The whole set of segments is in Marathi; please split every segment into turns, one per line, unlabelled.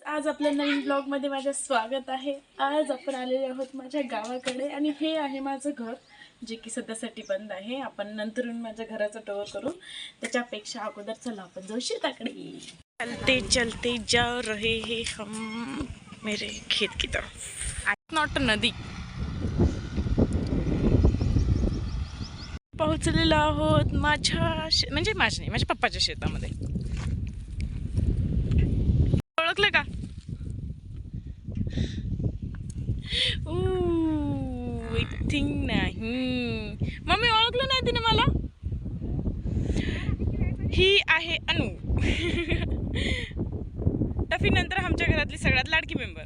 आज आपल्या नवीन ब्लॉगमध्ये माझं स्वागत आहे। आज आपण आलेले आहोत माझ्या गावाकडे आणि हे आहे माझं घर, जे की सध्यासाठी बंद आहे। आपण नंतरून माझ्या घराचा टूर करू, त्याच्यापेक्षा अगोदर चला आपण जाऊ शेताकडे। चलते चलते जा रहे हैं हम मेरे खेत की तरफ, नॉट नदी। पोहोचलेलो आहोत माझ्या पप्पाच्या शेतामध्ये। ओळखलं का? आय थिंक नाही, मम्मी ओळखलं नाही तिने मला। ही आहे अनु, टफी नंतर आमच्या घरातली सगळ्यात लाडकी मेंबर।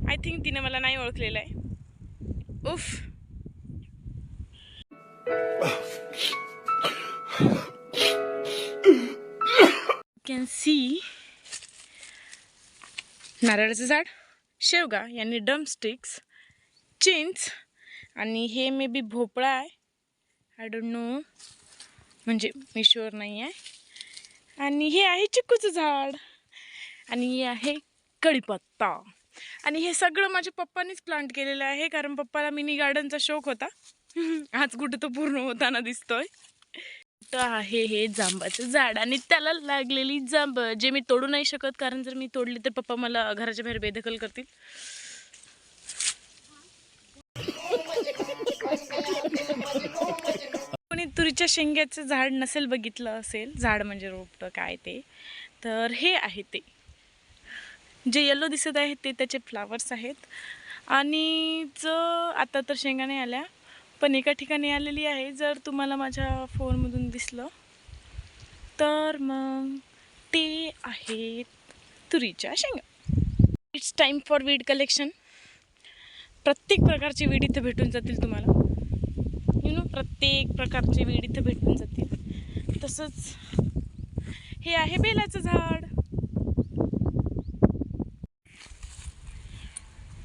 आय थिंक तिने मला नाही ओळखलेलं आहे। उफ, कॅन सी नारळाचं झाड, शेवगा यानी ड्रमस्टिक्स, चिंच, आणि हे मे बी भोपळा आहे, आय डोंट नो, म्हणजे मी शुअर नाही आहे। आणि हे आहे चिक्कूचं झाड, आणि हे आहे कढीपत्ता। आणि हे सगळं माझ्या पप्पानीच प्लांट केलेलं आहे, कारण पप्पाला मिनी गार्डनचा शौक होता। आज कुठे तो पूर्ण होताना दिसतोय। आहे हे जांबाचं झाड आणि त्याला लागलेली जांब, जे मी तोडू नाही शकत, कारण जर मी तोडली तर पप्पा मला घराच्या बाहेर बेदखल करतील। कोणी तुरीच्या शेंग्याचं झाड नसेल बघितलं असेल, झाड म्हणजे रोपटं काय ते, तर हे आहे ते जे येलो दिसत आहे ते त्याचे फ्लावर्स आहेत। आणि आता तर शेंगा नाही आल्या, पण एका ठिकाणी आलेली आहे। जर तुम्हाला माझ्या फोनमधून दिसलं तर मग ते आहेत तुरीच्या शेंगा। It's time for weed collection. प्रत्येक प्रकारची वीड इथं भेटून जातील तुम्हाला, प्रत्येक प्रकारचे वीड इथं भेटून जातील। तसंच हे आहे बेलाचं झाड।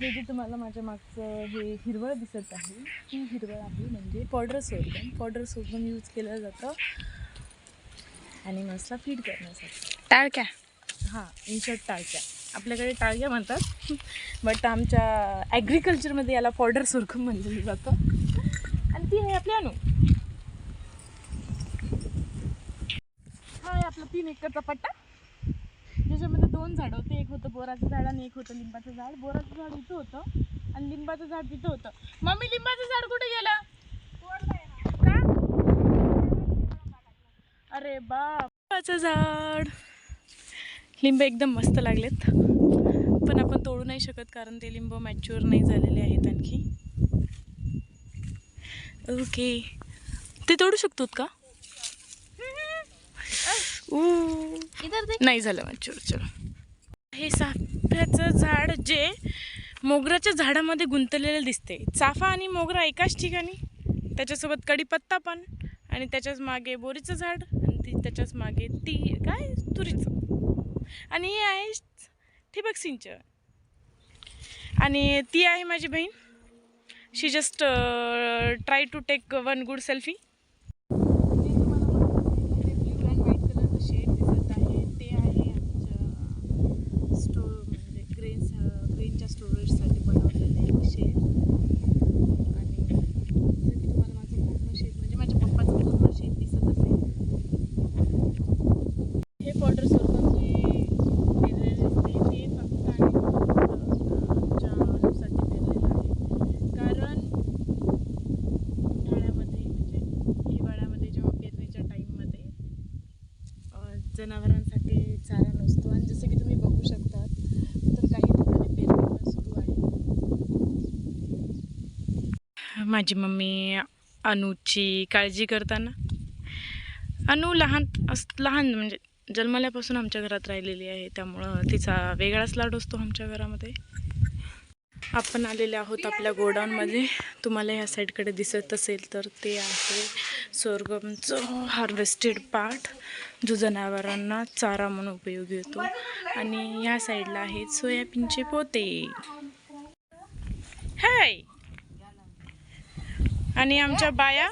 हे जे तुम्हाला माझ्या मागचं हे हिरवळ दिसत आहे, ती हिरवळ आहे म्हणजे powder sorghum. Powder sorghum use केलं जातं ॲनिमल्सला फीड करण्यासाठी। टाळक्या, हां, इन शॉर्ट टाळक्या, आपल्याकडे टाळक्या म्हणतात, बट आमच्या ॲग्रिकल्चरमध्ये याला पावडर सोर्गम म्हणलेलं जातं। आणि ती आहे आपली अनु। हा आहे आपला 3 एकरचा पट्टा, ज्याच्यामध्ये 2 झाडं होते, एक होतं बोराचं झाड आणि एक होतं लिंबाचं झाड। बोराचं झाड इथं होतं आणि लिंबाचं झाड तिथं होतं। मम्मी, लिंबाचं झाड कुठे गेलं? का? अरे बाप, लिंबाचं झाड, लिंब एकदम मस्त लागलेत, पण आपण तोडू नाही शकत कारण ते लिंब मॅच्युअर नाही झालेले आहेत आणखी। ओके, ते तोडू शकतो का? नाही झालं मॅच्युअर। चलो, हे चाफ्याचं झाड जे मोगऱ्याच्या झाडामध्ये गुंतलेलं दिसते। चाफा आणि मोगरा एकाच ठिकाणी, त्याच्यासोबत कढीपत्ता पण, आणि त्याच्याच मागे बोरीचं झाड, आणि त्याच्याच मागे तुरीचं, आणि हे आहे ठिबक सिंचन। आणि ती आहे माझी बहीण, she just try to take one good selfie. ग्रेनच्या स्टोरेजसाठी बनवलेलं एक शेड, आणि जसं की तुम्हाला माझं पूर्ण शेड म्हणजे माझ्या पप्पाचं पूर्ण शेड दिसत असेल। हे पावडर सोर्गम जे पेरलेले दिसते ते फक्त आणि आमच्या अनुसाठी पेरलेलं आहे, कारण उन्हाळ्यामध्ये म्हणजे हिवाळ्यामध्ये जेव्हा पेरणीच्या टाईममध्ये जनावरांसाठी चारा नसतो, आणि जसं की तुम्ही बघू शकतात तर काही ठिकाणी पेरणी सुरू आहे। माझी मम्मी अनुची काळजी करताना, अनु लहान म्हणजे जन्मल्यापासून आमच्या घरात राहिलेली आहे, त्यामुळं तिचा वेगळाच लाड असतो आमच्या घरामध्ये। आपण आलेले आहोत आपल्या गोडाऊनमध्ये। तुम्हाला ह्या साईडकडे दिसत असेल तर ते आहे सोर्गमचं हार्वेस्टेड पार्ट, जो जनावरांना चारा म्हणून उपयोगी होतो। आणि ह्या साईडला आहेत सोयाबीनचे पोते। हाय, आणि आमच्या बाया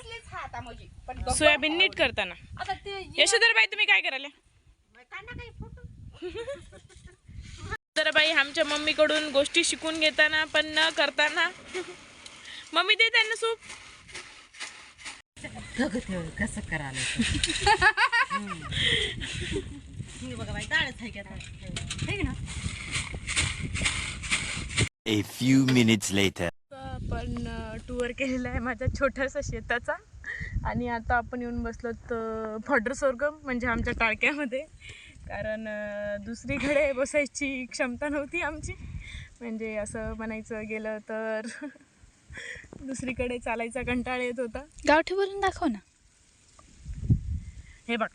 सोयाबीन नीट करताना। यशोधर बाई, तुम्ही काय करायला? तर बाई आमच्या मम्मीकडून गोष्टी शिकून घेताना पण न करताना. मम्मी दे त्यांना सूप.
कसं करायला बघा बाई डाळच आहे ना.
A few minutes later.
आपण टूर केलेला आहे माझ्या छोट्याशा शेताचा आणि आता आपण येऊन बसलो फॉडर स्वर्गम म्हणजे आमच्या टाळक्यामध्ये. कारण दुसरीकडे बसायची क्षमता नव्हती आमची. म्हणजे असं म्हणायचं गेलं तर दुसरीकडे चालायचा कंटाळा येत होता.
गावठी बोलून दाखव ना.
हे बघ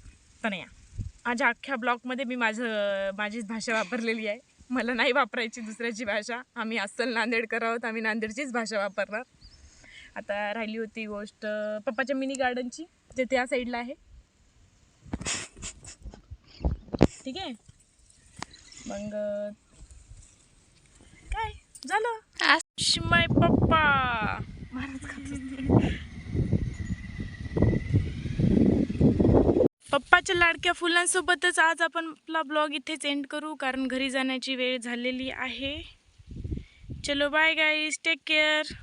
तनया, माझ्या अख्ख्या ब्लॉगमध्ये मी माझीच भाषा वापरलेली आहे. मला नाही वापरायची दुसऱ्याची भाषा. आम्ही अस्सल नांदेडकर आहोत, आम्ही नांदेडचीच भाषा वापरणार. आता राहिली होती गोष्ट पप्पाच्या मिनी गार्डनची, जे त्या साईडला आहे. ठीक आहे, मग काय झालं शिमाय पप्पा पप्पाच्या लाडक्या फुलांसोबतच आज आपण आपला ब्लॉग इथेच एंड करू, कारण घरी जाण्याची वेळ झालेली आहे. चलो बाय गाईज, टेक केअर.